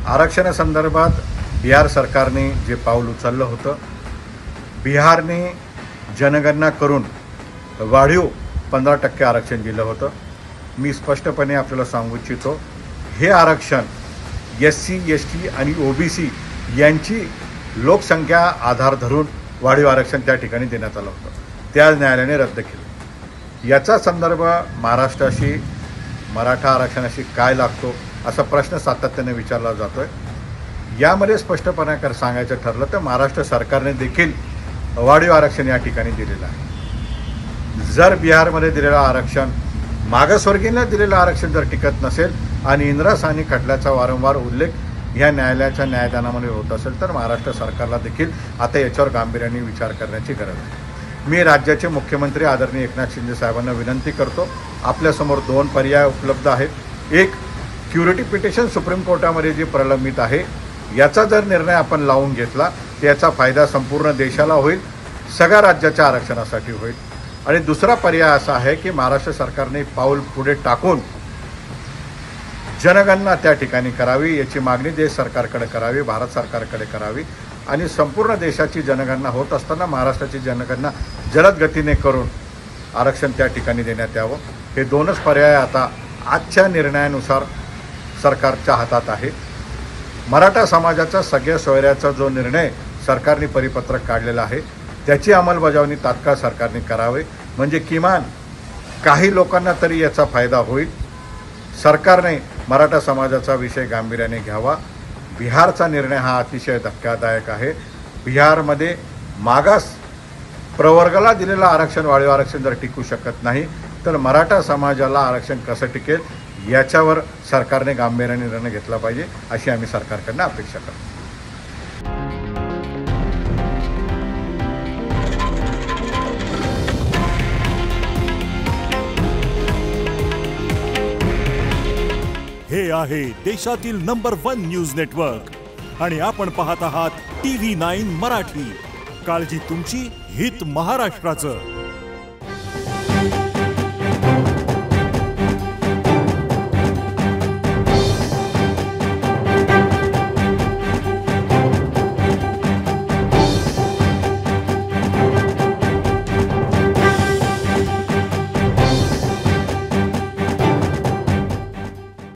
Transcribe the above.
आरक्षणासंदर्भात बिहार सरकारने जे पाऊल उचललं होतं, बिहारने जनगणना करून वाढीव 15% आरक्षण दिलं होतं. मी स्पष्टपणे आपल्याला सांगू इच्छितो, हे आरक्षण SC, ST आणि OBC यांची लोकसंख्या आधार धरून वाढीव आरक्षण त्या ठिकाणी देण्यात आलं होतं. त्या न्यायालयाने रद्द केलं. याचा संदर्भ महाराष्ट्राशी, मराठा आरक्षणाशी काय लागतो असा प्रश्न सातत्याने विचारला जातोय. यामध्ये स्पष्टपणे सांगायचं ठरलं तर महाराष्ट्र सरकारने देखील वाढीव आरक्षण या ठिकाणी दिलेलं आहे. जर बिहारमध्ये दिलेलं आरक्षण, मागासवर्गीयांना दिलेलं आरक्षण जर टिकत नसेल आणि इंदिरा साहनी खटल्याचा वारंवार उल्लेख ह्या न्यायालयाच्या न्यायदानामध्ये होत असेल तर महाराष्ट्र सरकारला देखील आता याच्यावर गांभीर्याने विचार करण्याची गरज आहे. मी राज्याचे मुख्यमंत्री आदरणीय एकनाथ शिंदे साहेबांना विनंती करतो, आपल्यासमोर 2 पर्याय उपलब्ध आहेत. एक, क्युरिटी पिटिशन सुप्रीम कोर्टामध्ये जी प्रलंबित आहे याचा जर निर्णय आपण लावून घेतला तर याचा फायदा संपूर्ण देशाला होईल, सगळ्या राज्याच्या आरक्षणासाठी होईल. आणि दुसरा पर्याय असा आहे की महाराष्ट्र सरकारने पाऊल पुढे टाकून जनगणना त्या ठिकाणी करावी, याची मागणी देश सरकारकडे करावी, भारत सरकारकडे करावी आणि संपूर्ण देशाची जनगणना होत असताना महाराष्ट्राची जनगणना जलद गतीने करून आरक्षण त्या ठिकाणी देण्यात यावं. हे 2च पर्याय आता आजच्या निर्णयानुसार सरकारच्या हातात आहे. मराठा समाजाचा सगळ्या सोयऱ्याचा जो निर्णय सरकारने परिपत्रक काढलेला आहे त्याची अंमलबजावणी तात्काळ सरकारने करावे, म्हणजे किमान काही लोकांना तरी याचा फायदा होईल. सरकारने मराठा समाजाचा विषय गांभीर्याने घ्यावा. बिहारचा निर्णय हा अतिशय धक्कादायक आहे. बिहारमध्ये मागास प्रवर्गाला दिलेलं आरक्षण, वाढीव आरक्षण जर टिकू शकत नाही तर मराठा समाजाला आरक्षण कसं टिकेल याच्यावर सरकारने गांभीर्याने निर्णय घेतला पाहिजे, अशी आम्ही सरकारकडनं अपेक्षा करतो. हे आहे देशातील नंबर 1 न्यूज नेटवर्क आणि आपण पाहत आहात TV9 मराठी. काळजी तुमची, हित महाराष्ट्राचं.